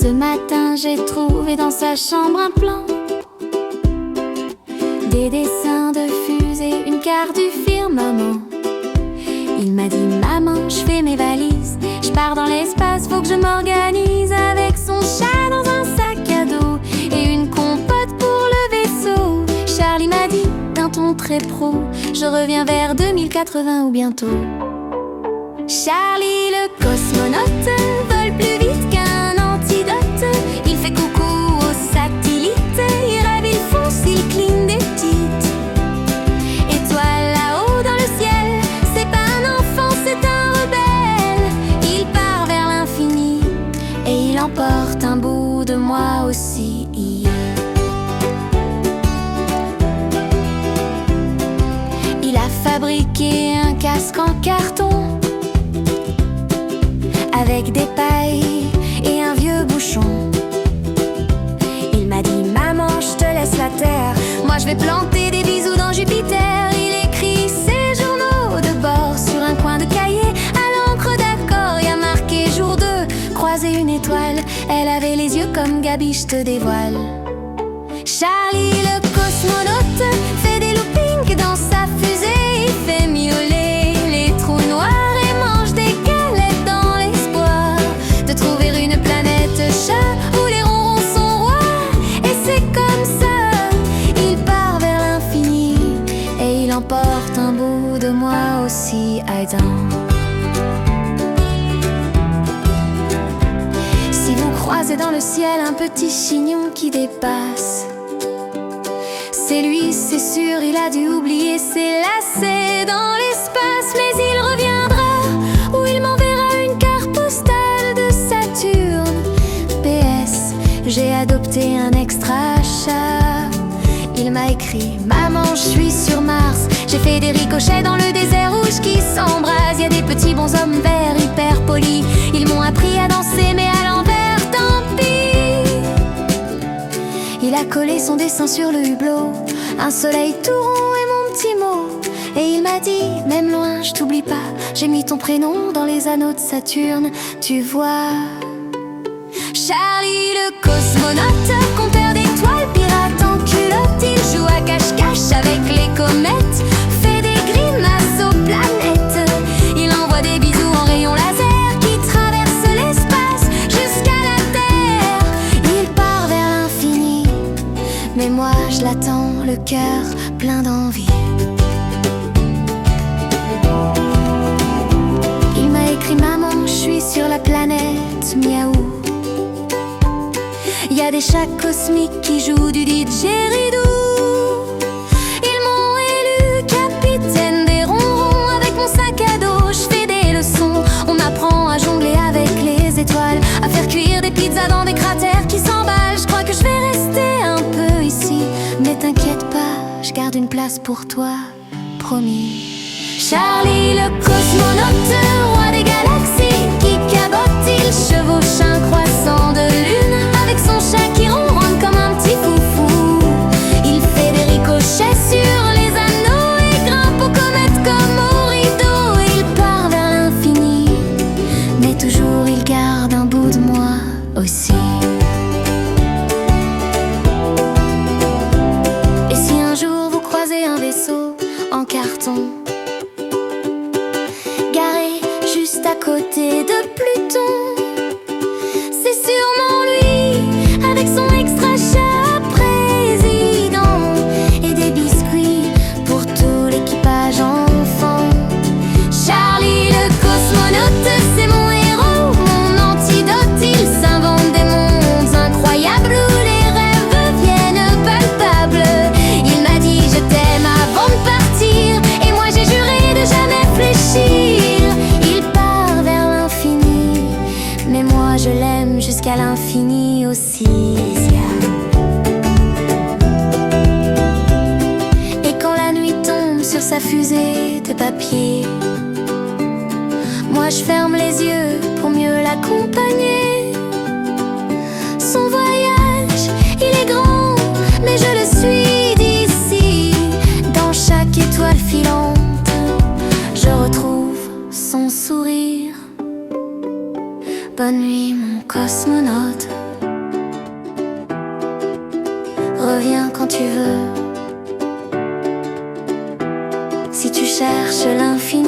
Ce matin j'ai trouvé dans sa chambre un plan, des dessins de fusées, une carte du firmament. Il m'a dit: maman, je fais mes valises, je pars dans l'espace, faut que je m'organise. Avec son chat dans un sac à dos et une compote pour le vaisseau. Charlie m'a dit d'un ton très pro: je reviens vers 2080 ou bientôt. Charlie le cosmonaute vole plus vite qu'un antidote. Il fait coucou aux satellites, il rêve, il fonce, il cligne des petites étoiles là-haut dans le ciel. C'est pas un enfant, c'est un rebelle. Il part vers l'infini et il emporte un bout de moi aussi. Il a fabriqué un casque en carton avec des pailles et un vieux bouchon. Il m'a dit: maman, je te laisse la terre, moi je vais planter des bisous dans Jupiter. Il écrit ses journaux de bord sur un coin de cahier à l'encre d'accord. Y a marqué jour 2, croiser une étoile. Elle avait les yeux comme Gabi, je te dévoile. Charlie le cosmonaute fait des loopings dans sa fusée. Il fait miauler les trous noirs et mange des galettes dans l'espoir de trouver une planète chat où les ronrons sont rois. Et c'est comme ça, il part vers l'infini et il emporte un bout de moi aussi. Adam. Si vous croisez dans le ciel un petit chignon qui dépasse, c'est lui, c'est sûr, il a dû oublier ses lacets dans l'espace. Mais il reviendra ou il m'enverra une carte postale de Saturne. PS, j'ai adopté un extra chat. Il m'a écrit: maman, je suis sur Mars, j'ai fait des ricochets dans le désert rouge qui s'embrase. Y a des petits bonshommes verts hyper polis, ils m'ont appris à danser mais à l'envers, tant pis. Il a collé son dessin sur le hublot, un soleil tout rond et mon petit mot. Et il m'a dit: même loin, je t'oublie pas, j'ai mis ton prénom dans les anneaux de Saturne, tu vois. Charlie le cosmonaute, compteur d'étoiles, pirate en culotte. Il joue à cache-cache avec les comètes, fait des grimaces aux planètes. Il envoie des bisous en rayon laser qui traversent l'espace jusqu'à la Terre. Il part vers l'infini, mais moi je l'attends, le cœur plein d'envie. Il m'a écrit: maman, je suis sur la planète miaou. Y a des chats cosmiques qui jouent du didgeridoo. Ils m'ont élu capitaine des ronrons. Avec mon sac à dos, je fais des leçons. On apprend à jongler avec les étoiles, à faire cuire des pizzas dans des cratères qui s'emballent. Je crois que je vais rester un peu ici, mais t'inquiète pas, je garde une place pour toi, promis. Charlie le cosmonaute, roi des galaxies, qui cabote, il chevauche un croissant de lune avec son chat qui ronronne comme un petit foufou. Il fait des ricochets sur les anneaux et grimpe aux comètes comme au rideau. Il part vers l'infini, mais toujours il garde un bout de moi aussi. Et si un jour vous croisez un vaisseau en carton garé juste à côté de Pluton, c'est sûrement lui avec son extra chat président et des biscuits pour tout l'équipage enfant. Charlie le cosmonaute, c'est mon héros, mon antidote. Il s'invente des mondes incroyables où les rêves viennent palpables. Il m'a dit: je t'aime avant de partir, et moi j'ai juré de jamais fléchir. Il part vers l'infini, mais moi je l'aime jusqu'à l'infini aussi. Et quand la nuit tombe sur sa fusée de papier, moi je ferme les yeux pour mieux l'accompagner. Son voyage, il est grand, mais je le suis d'ici. Dans chaque étoile filante, je retrouve son sourire. Bonne nuit mon cosmonaute. reviens quand tu veux. Si tu cherches l'infini,